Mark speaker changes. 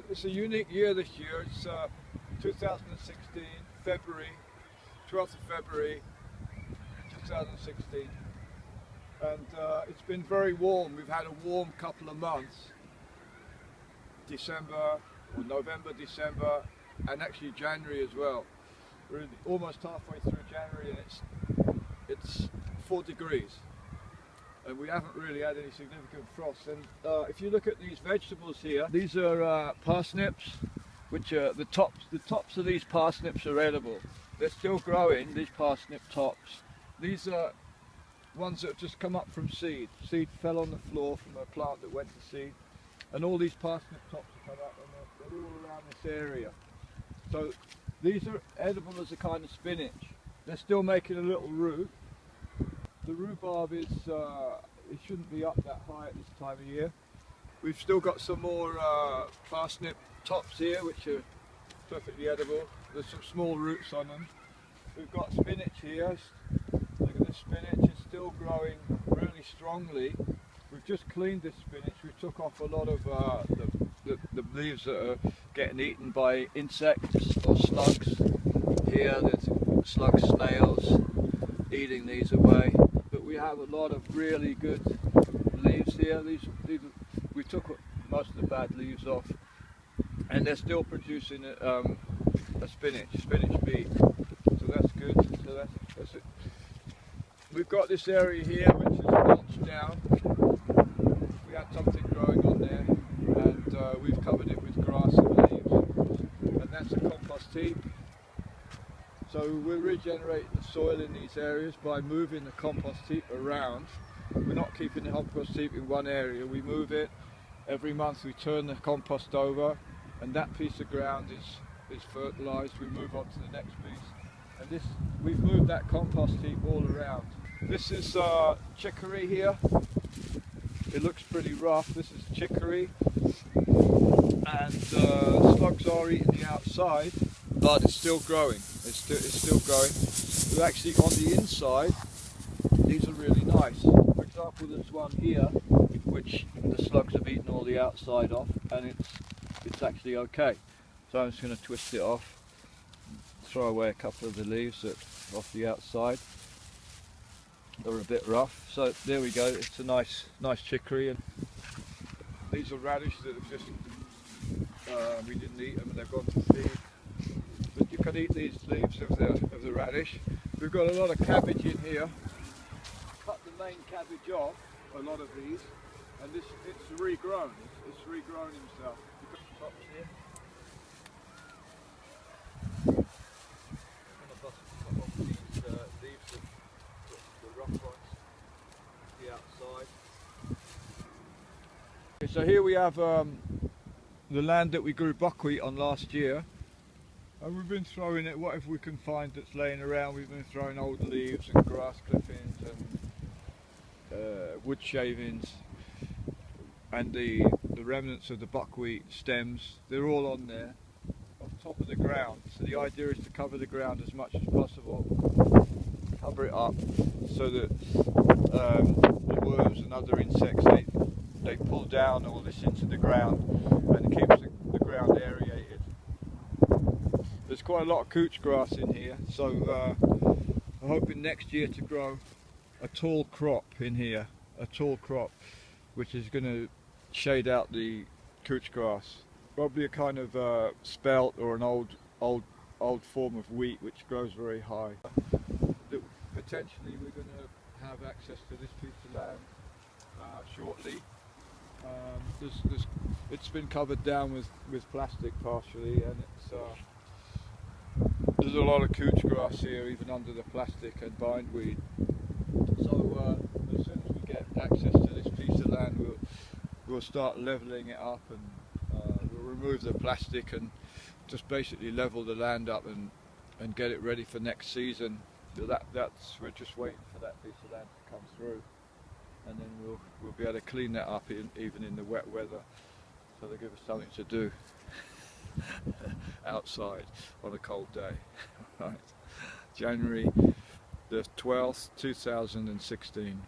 Speaker 1: It's a unique year this year. It's 2016, February, 12th of February 2016, and it's been very warm. We've had a warm couple of months, December, or November, December, and actually January as well. We're almost halfway through January and it's 4 degrees. And we haven't really had any significant frost. And if you look at these vegetables here, these are parsnips, which are the tops of these parsnips are edible. They're still growing, these parsnip tops. These are ones that have just come up from seed. Seed fell on the floor from a plant that went to seed. And all these parsnip tops have come up and they're all around this area. So these are edible as a kind of spinach. They're still making a little root. The rhubarb is, it shouldn't be up that high at this time of year. We've still got some more parsnip tops here which are perfectly edible. There's some small roots on them. We've got spinach here. Look at this spinach, it's still growing really strongly. We've just cleaned this spinach. We took off a lot of the leaves that are getting eaten by insects or slugs. Here there's slugs, snails eating these away. But we have a lot of really good leaves here. We took most of the bad leaves off, and they're still producing a spinach beet. So that's good. So that's it. We've got this area here which is mulched down. We had something growing on there, and we've covered it with grass and leaves. And that's a compost heap. So we're regenerating the soil in these areas by moving the compost heap around. We're not keeping the compost heap in one area, we move it. Every month we turn the compost over, and that piece of ground is fertilised. We move on to the next piece. And we've moved that compost heap all around. This is chicory here. It looks pretty rough. This is chicory. And slugs are eating the outside, but it's still growing. It's still growing. But actually on the inside, these are really nice. For example, there's one here, which the slugs have eaten all the outside off, and it's actually okay. So I'm just going to twist it off, throw away a couple of the leaves off the outside. They're a bit rough. So there we go. It's a nice chicory, and these are radish that have just we didn't eat them, and they've gone to seed. But you can eat these leaves of the radish. We've got a lot of cabbage in here. Cut the main cabbage off, a lot of these, and it's regrown. It's regrown himself. We've got the tops here. I'm going to bust off these leaves of the rough ones, the outside. Okay, so here we have the land that we grew buckwheat on last year. And we've been throwing it, whatever we can find that's laying around. We've been throwing old leaves and grass clippings and wood shavings, and the remnants of the buckwheat stems. They're all on there, on top of the ground. So the idea is to cover the ground as much as possible, cover it up, so that the worms and other insects they pull down all this into the ground, and it keeps the ground aerated. There's quite a lot of couch grass in here, so I'm hoping next year to grow a tall crop in here, which is going to shade out the couch grass. Probably a kind of spelt or an old form of wheat which grows very high. Potentially we're going to have access to this piece of land shortly. It's been covered down with plastic partially, and there's a lot of couch grass here, even under the plastic, and bindweed. So as soon as we get access to this piece of land, we'll start levelling it up, and we'll remove the plastic and just basically level the land up and get it ready for next season. So we're just waiting for that piece of land to come through, and then we'll be able to clean that up even in the wet weather, so they'll give us something to do outside on a cold day. Right, January the 12th, 2016.